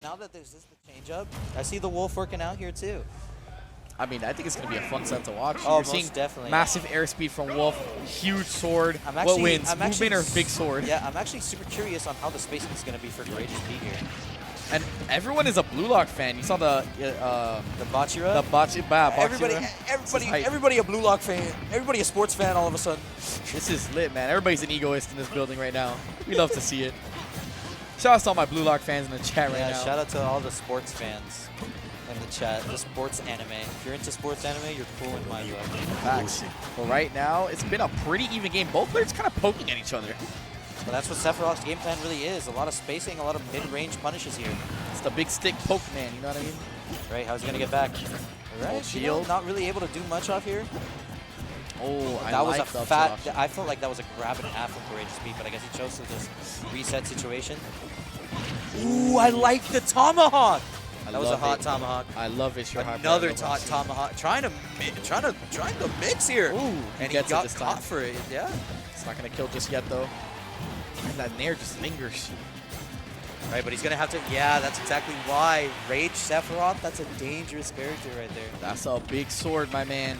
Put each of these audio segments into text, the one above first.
Now that there's this change up, I see the Wolf working out here too. I mean, I think it's going to be a fun set to watch. Oh, You're most seeing definitely. massive airspeed from Wolf, huge sword. What wins, movement or big sword? Yeah, I'm actually super curious on how the spacing is going to be for CourageousPete here. And everyone is a Blue Lock fan. You saw the Bachira? The Bachira. Everybody a Blue Lock fan. Everybody a sports fan all of a sudden. This is lit, man. Everybody's an egoist in this building right now. We love to see it. Shout out to all my Blue Lock fans in the chat right now. Yeah, shout out to all the sports fans in the chat. The sports anime. If you're into sports anime, you're cool in my book. Facts. But right now, it's been a pretty even game. Both players kind of poking at each other. But that's what Sephiroth's game plan really is. A lot of spacing, a lot of mid-range punishes here. It's the big stick poke man, you know what I mean? Right, how's he going to get back? Right, shield. Not really able to do much off here. Oh, that was a fat. I felt like that was a grab and a half from CourageousPete, but I guess he chose to just reset situation. Ooh, I like the tomahawk. That was a hot tomahawk. I love it. Surehyper. Another hot tomahawk. Trying to mix here. Ooh, and he got caught for it. Yeah. It's not gonna kill just yet though. And that nair just lingers. Right, but he's gonna have to. Yeah, that's exactly why. Rage Sephiroth. That's a dangerous character right there. That's a big sword, my man.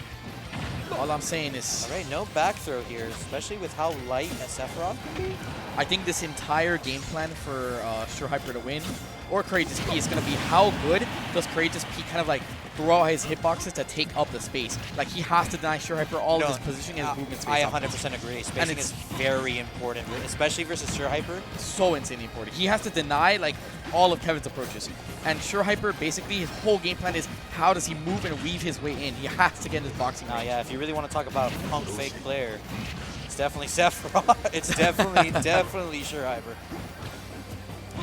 All I'm saying is... All right, no back throw here, especially with how light a Sephiroth can be. I think this entire game plan for Surehyper to win, or CourageousPete, is going to be how good does CourageousPete kind of like throw out his hitboxes to take up the space. Like, he has to deny Surehyper all of his positioning and his movement space. I 100% agree. Spacing is very important, especially versus Surehyper. So insanely important. He has to deny like all of Kevin's approaches. And Surehyper, basically, his whole game plan is how does he move and weave his way in. He has to get in his boxing range. Yeah, if you really want to talk about a punk fake player, it's definitely Sephiroth. It's definitely Surehyper.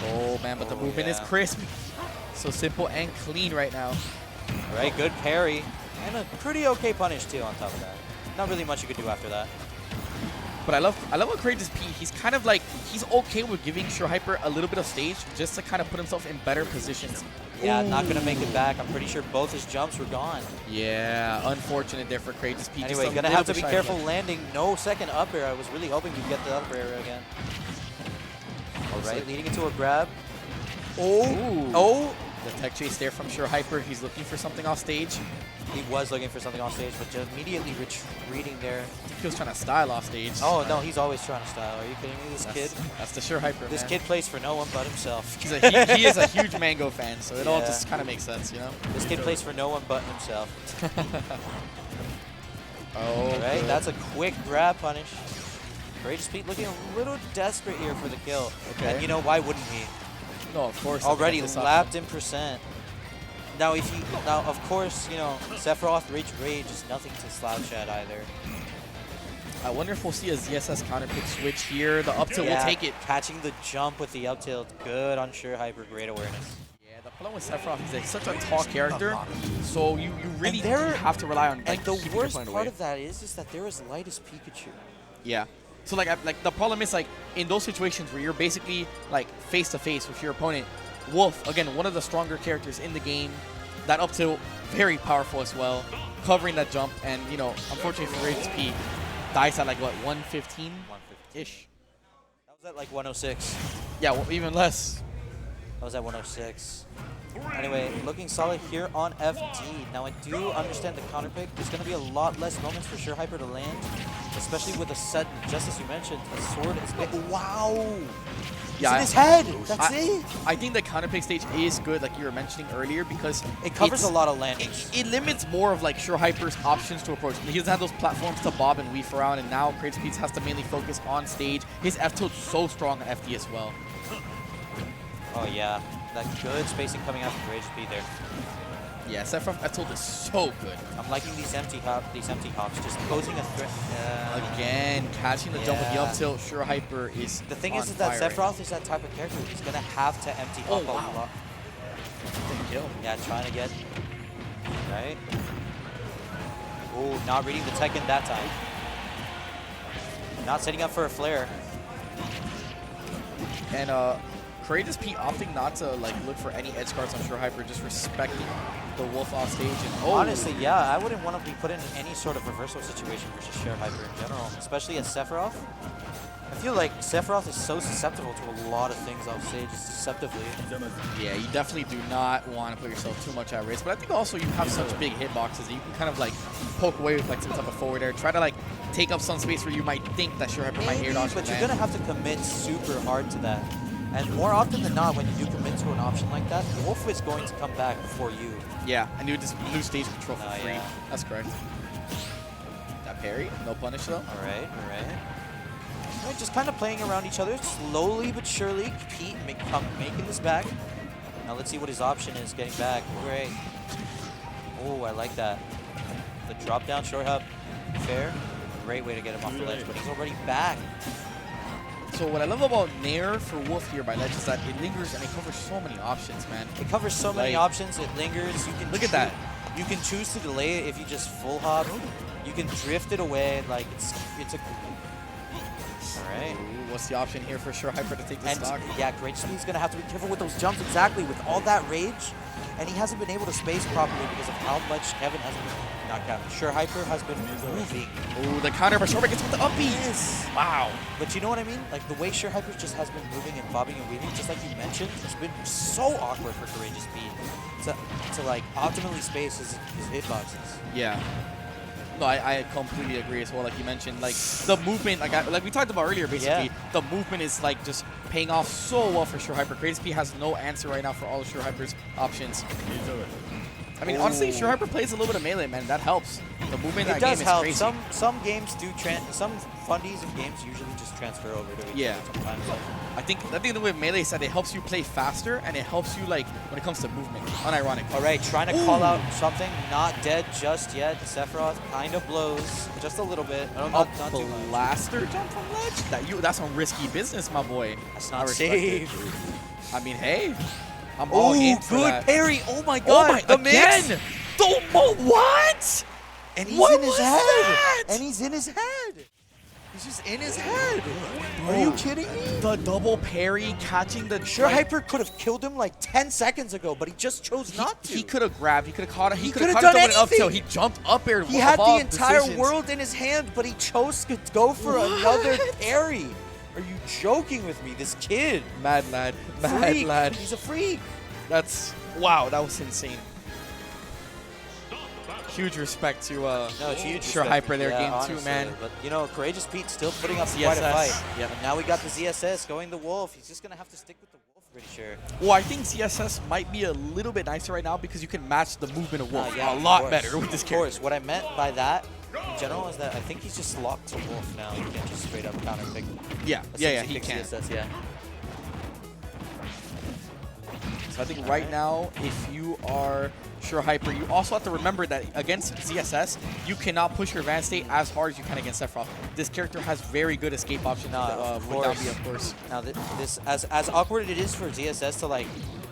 Oh, man, but the movement is crisp. So simple and clean right now. All right, good parry. And a pretty okay punish, too, on top of that. Not really much you could do after that. But I love what CourageousPete, he's kind of like, he's okay with giving Surehyper a little bit of stage just to kind of put himself in better positions. Yeah, not going to make it back. I'm pretty sure both his jumps were gone. Yeah, unfortunate there for CourageousPete. Anyway, going to have to be careful landing. No second up air. I was really hoping you'd get the up air again. All right, leading into a grab. Oh! The tech chase there from Surehyper. He's looking for something off stage. He was looking for something off stage, but just immediately retreating there. I think he was trying to style off stage. Oh, no, he's always trying to style. Are you kidding me? This kid? That's the Surehyper, This kid plays for no one but himself. He is a huge Mango fan, so it all just kind of makes sense, you know? This kid plays for no one but himself. All right, that's a quick grab punish. CourageousPete looking a little desperate here for the kill. Okay. And you know, why wouldn't he? No, of course. Already lapped in percent. Now, of course, you know, Sephiroth Rage is nothing to slouch at either. I wonder if we'll see a ZSS counter pick switch here. The up tilt will take it. Catching the jump with the up tilt, good on Surehyper, great awareness. Yeah, the problem with Sephiroth is that he's such a tall character, so you really have to rely on. And the worst part of that is that they're as light as Pikachu. Yeah. So like the problem is like in those situations where you're basically like face to face with your opponent, Wolf, again, one of the stronger characters in the game, that up tilt, very powerful as well, covering that jump, and you know, unfortunately for CourageousPete, dies at like what, 115-ish? That was at like 106. Yeah, well, even less. That was at 106. Anyway, looking solid here on FD. Now I do understand the counter pick. There's going to be a lot less moments for Surehyper to land, especially with a set, just as you mentioned, a sword is... Wow! Yeah, it's in his head! That's it! I think the counter pick stage is good, like you were mentioning earlier, because it covers a lot of landings. It limits more of like Surehyper's options to approach. He doesn't have those platforms to bob and weave around, and now CourageousPete has to mainly focus on stage. His F tilt's so strong on FD as well. Oh yeah, that good spacing coming out from CourageousPete there. Yeah, Sephiroth F tilt is so good. I'm liking these empty hops, just posing a threat. Again, catching the jump with the up tilt, Surehyper is the thing is that Sephiroth is that type of character. He's gonna have to empty hop a lot. Kill. Yeah, trying to get right. Oh, not reading the Tekken that time. Not setting up for a flare. And CourageousPete opting not to like look for any edge guards on Surehyper, just respecting the Wolf off stage. And honestly, yeah, I wouldn't want to be put in any sort of reversal situation versus Surehyper in general, especially as Sephiroth. I feel like Sephiroth is so susceptible to a lot of things off stage, deceptively. Yeah, you definitely do not want to put yourself too much at risk. But I think also you have such big hitboxes that you can kind of like poke away with like some type of forward air. Try to like take up some space where you might think that Surehyper might air dodge. But you're going to have to commit super hard to that. And more often than not, when you do commit to an option like that, the Wolf is going to come back before you. Yeah, and you would just lose stage control for free. Yeah. That's correct. That parry, no punish though. All right. Right, just kind of playing around each other, slowly but surely. Pete making this back. Now let's see what his option is getting back. Great. Oh, I like that. The drop down short hop, fair. Great way to get him off the ledge, but he's already back. So what I love about Nair for Wolf here by ledge is that it lingers and it covers so many options, man. It covers so many options. It lingers. You can look at that. You can choose to delay it if you just full hop. You can drift it away. Like it's a. All right. Ooh, what's the option here for Surehyper to take the stock? Yeah, CourageousPete's gonna have to be careful with those jumps exactly with all that rage, and he hasn't been able to space properly because of how much Kevin has been. Not Kevin. Surehyper has been moving. Ooh, the counter by Surehyper gets with the up B. Yes. Wow. But you know what I mean? Like the way Surehyper just has been moving and bobbing and weaving, just like you mentioned, it's been so awkward for CourageousPete to like optimally space his hitboxes. Yeah. No, I completely agree as well. Like you mentioned, like the movement, like we talked about earlier, basically, the movement is like just paying off so well for Surehyper. CourageousPete has no answer right now for all of Surehyper's options. I mean, honestly, Surehyper plays a little bit of melee, man. That helps. The movement in that game is crazy. Some games do some fundies of games usually just transfer over to each other sometimes. I think the way melee is that it helps you play faster and it helps you like when it comes to movement. Unironic. All right, trying to call out something. Not dead just yet. Sephiroth kind of blows just a little bit. Not too much. Blaster jump from ledge. That's some risky business, my boy. That's not safe. I mean, hey. I'm all in for good that. parry. Oh my god. Oh my, again. What? And he's in his head. And he's in his head. He's just in his head. Are you kidding me? The double parry catching the... Surehyper could have killed him like 10 seconds ago, but he just chose not to. He could have grabbed. He could have caught it. He could have done anything. Up till he jumped up air. He had the entire world in his hand, but he chose to go for another parry. Are you joking with me? This kid. Mad lad. Mad lad. He's a freak. That's... Wow, that was insane. Huge respect to Surehyper there, game honestly, 2, man. But, you know, CourageousPete still putting up quite a fight. Yep. And now we got the ZSS going the Wolf. He's just going to have to stick with the Wolf, pretty sure. Well, I think ZSS might be a little bit nicer right now because you can match the movement of Wolf a lot better with this character. Of course. What I meant by that, in general, is that I think he's just locked to Wolf now. He can't just straight up counter pick. Yeah, he can. ZSS, yeah. So I think right now, if you are Surehyper, you also have to remember that against ZSS, you cannot push your advanced state as hard as you can against Sephiroth. This character has very good escape options with down B, of course. Now, this as awkward it is for ZSS to like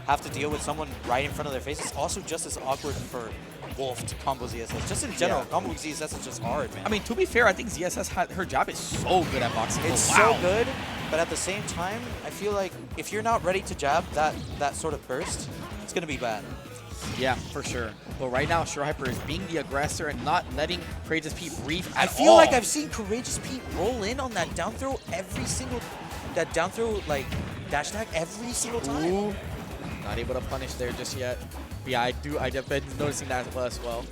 have to deal with someone right in front of their face, it's also just as awkward for Wolf to combo ZSS. Just in general, comboing ZSS is just hard, man. I mean, to be fair, I think ZSS, her jab is so good at boxing. It's so good, but at the same time, I feel like if you're not ready to jab that sort of burst, it's going to be bad. Yeah, for sure. But right now, Surehyper is being the aggressor and not letting CourageousPete breathe at all. I feel like I've seen CourageousPete roll in on that down throw like dash attack every single time. Ooh, not able to punish there just yet. But yeah, I've been noticing that as well.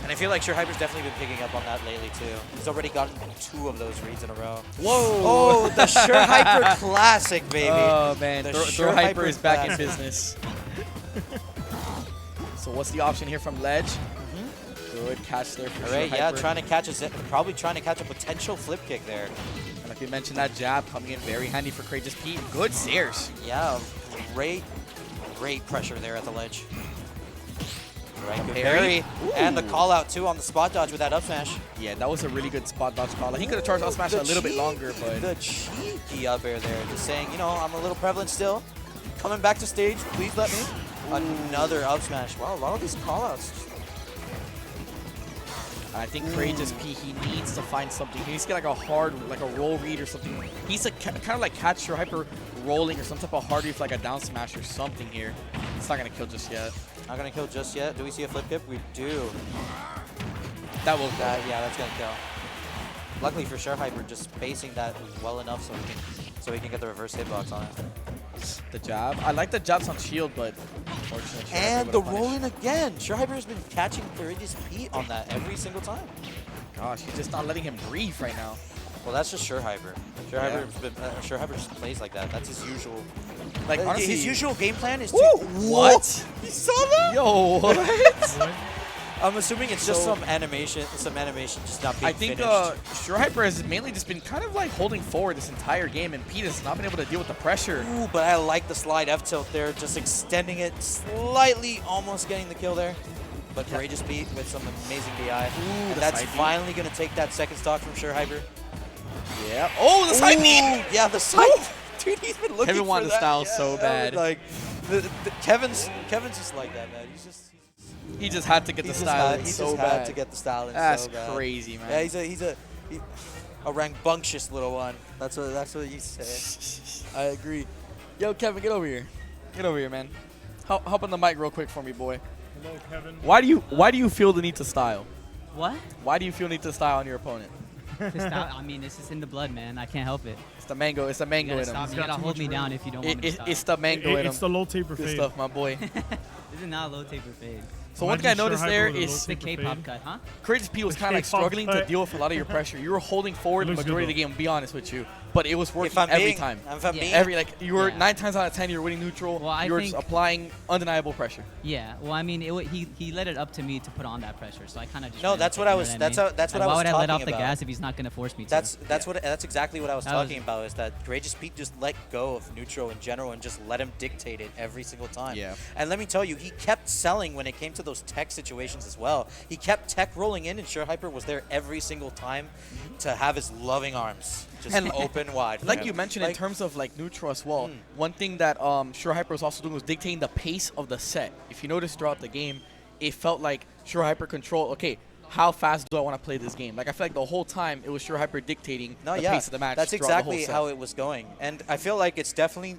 And I feel like Surehyper's definitely been picking up on that lately too. He's already gotten 2 of those reads in a row. Whoa! Oh, the Surehyper classic, baby. Oh man, Surehyper is back in business. So what's the option here from ledge? Good catch there for Surehyper. Yeah, probably trying to catch a potential flip kick there. And like we mentioned, that jab coming in very handy for CourageousPete. Good stairs. Yeah, great pressure there at the ledge. Right, good parry. And the call out too on the spot dodge with that up smash. Yeah, that was a really good spot dodge call. He could have charged up smash a little bit longer, but the cheeky up air there, just saying, you know, I'm a little prevalent still. Coming back to stage, please let me. Another up smash. Wow, a lot of these call outs. I think CourageousPete, he needs to find something. He needs to get like a hard, like a roll read or something. He needs to kind of like catch Surehyper rolling or some type of hard read, like a down smash or something here. It's not gonna kill just yet. Not gonna kill just yet. Do we see a flip kick? We do. That will. Yeah, that's gonna kill. luckily for Surehyper, just spacing that well enough so he can get the reverse hitbox on it. The jab. I like the jabs on shield, but unfortunately, And the roll-in again. Surehyper has been catching CourageousPete on that every single time. Gosh, he's just not letting him breathe right now. Well, that's just Surehyper. Surehyper just plays like that. That's his usual. Like honestly, his usual game plan is to. What? You saw that? Yo, what? I'm assuming it's just some animation just not being I think finished. Surehyper has mainly just been kind of like holding forward this entire game, and Pete has not been able to deal with the pressure. Ooh, but I like the slide F tilt there, just extending it slightly, almost getting the kill there. But CourageousPete with some amazing DI. Ooh, and that's finally going to take that second stock from Surehyper. Yeah. Oh, the side B! Yeah, the side. Dude, he's been looking Kevin for wanted the that. style Yeah, so bad. Like, Kevin's just like that, man. He just had to get the style in He so just bad. had to get the style in That's so bad. crazy, man. Yeah, he's a rambunctious little one. That's what he says. I agree. Yo, Kevin, get over here. Get over here, man. Hop on the mic real quick for me, boy. Hello, Kevin. Why do you feel the need to style? What? Why do you feel the need to style on your opponent? I mean, it's just in the blood, man. I can't help it. It's the mango. It's the mango You in gotta him. stop. You gotta hold me down if you don't want me to style. It's the mango in him. It's the low taper Good fade. stuff, my boy. This is not a low taper fade. So one thing I noticed there Surehyper with a is It's the K-pop cut, huh? CourageousPete was kind of like K-pop struggling to cut. deal with a lot of your pressure. You were holding forward the It looks majority of good, the game, to be honest with you. But it was working If I'm every being, time. if I'm Yeah. being, You were Yeah. 9 times out of 10, you were winning neutral. Well, I you were just think- applying undeniable pressure. Yeah. Well, I mean, he let it up to me to put on that pressure, so I kind of just. No, ran that's with what it, I you was. know That's what I how. mean? That's what Like, I was why would I let off talking the about. gas if he's not gonna force me to? That's exactly what I was That was- talking about. Is that CourageousPete just let go of neutral in general and just let him dictate it every single time. Yeah. And let me tell you, he kept selling when it came to those tech situations as well. He kept tech rolling in, and Surehyper was there every single time to have his loving arms just And open wide. for Like him. you mentioned, in terms of like neutral as well, one thing that Surehyper was also doing was dictating the pace of the set. If you notice throughout the game, it felt like Surehyper controlled, okay, how fast do I want to play this game? Like I feel like the whole time it was Surehyper dictating the pace of the match. That's throughout the whole exactly set. how it was going. And I feel like it's definitely